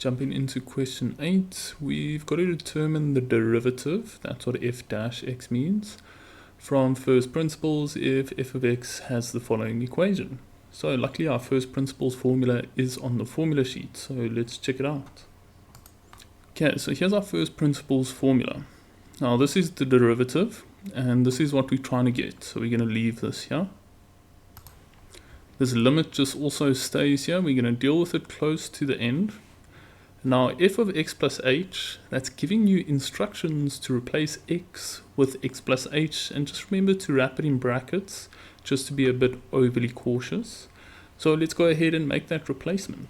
Jumping into question 8, we've got to determine the derivative, that's what f dash x means, from first principles if f of x has the following equation. So luckily our first principles formula is on the formula sheet, so let's check it out. Okay, so here's our first principles formula. Now this is the derivative, and this is what we're trying to get, so we're going to leave this here. This limit just also stays here, we're going to deal with it close to the end. Now f of x plus h, that's giving you instructions to replace x with x plus h, and just remember to wrap it in brackets just to be a bit overly cautious. So let's go ahead and make that replacement.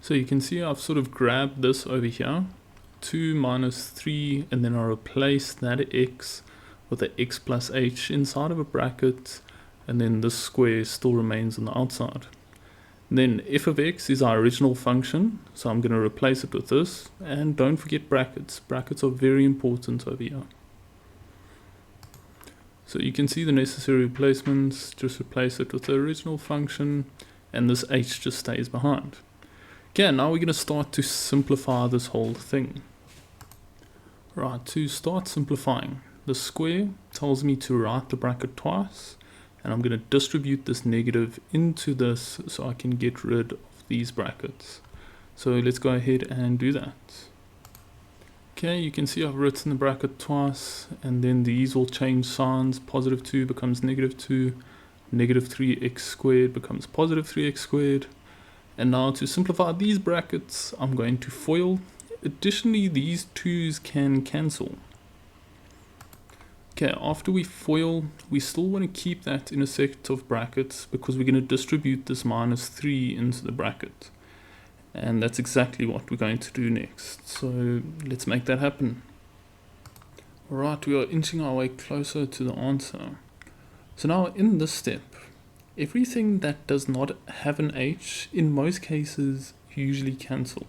So you can see I've sort of grabbed this over here, 2 minus 3, and then I replace that x with the x plus h inside of a bracket, and then this square still remains on the outside. Then f of x is our original function, so I'm going to replace it with this, and don't forget brackets. Brackets are very important over here. So you can see the necessary replacements, just replace it with the original function, and this h just stays behind. Okay, now we're going to start to simplify this whole thing. Right, to start simplifying, the square tells me to write the bracket twice, and I'm going to distribute this negative into this so I can get rid of these brackets. So let's go ahead and do that. Okay, you can see I've written the bracket twice, and then these will change signs. Positive 2 becomes negative 2, negative 3x squared becomes positive 3x squared. And now to simplify these brackets, I'm going to FOIL. Additionally, these 2's can cancel. Okay, after we FOIL, we still want to keep that in a set of brackets because we're going to distribute this minus 3 into the bracket. And that's exactly what we're going to do next. So let's make that happen. Alright, we are inching our way closer to the answer. So now in this step, everything that does not have an h, in most cases, usually cancel.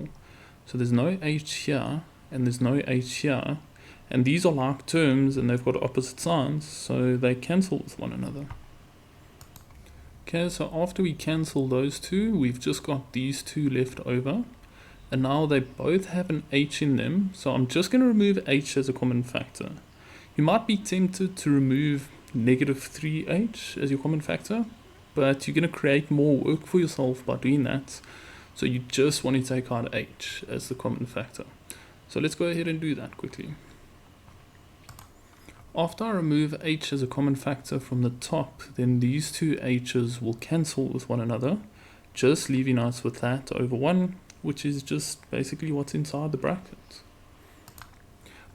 So there's no h here, and there's no h here. And these are like terms and they've got opposite signs, so they cancel with one another. Okay, so after we cancel those two, we've just got these two left over. And now they both have an h in them, so I'm just going to remove h as a common factor. You might be tempted to remove negative 3h as your common factor, but you're going to create more work for yourself by doing that. So you just want to take out h as the common factor. So let's go ahead and do that quickly. After I remove h as a common factor from the top, then these two h's will cancel with one another, just leaving us with that over 1, which is just basically what's inside the bracket.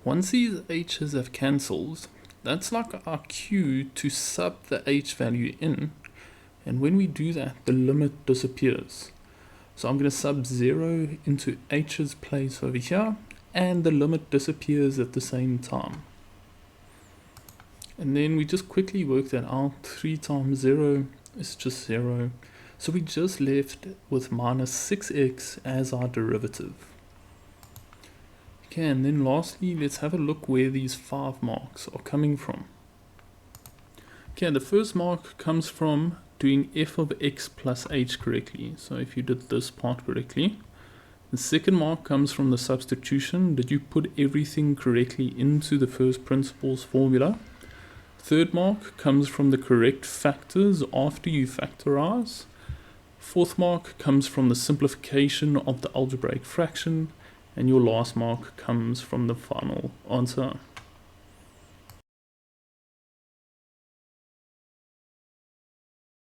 Once these h's have cancelled, that's like our cue to sub the h value in, and when we do that, the limit disappears. So I'm going to sub 0 into h's place over here, and the limit disappears at the same time. And then we just quickly work that out. 3 times 0 is just 0. So we just left with minus 6x as our derivative. Okay, and then lastly, let's have a look where these 5 marks are coming from. Okay, the first mark comes from doing f of x plus h correctly. So if you did this part correctly. The second mark comes from the substitution. Did you put everything correctly into the first principles formula? Third mark comes from the correct factors after you factorize. Fourth mark comes from the simplification of the algebraic fraction. And your last mark comes from the final answer.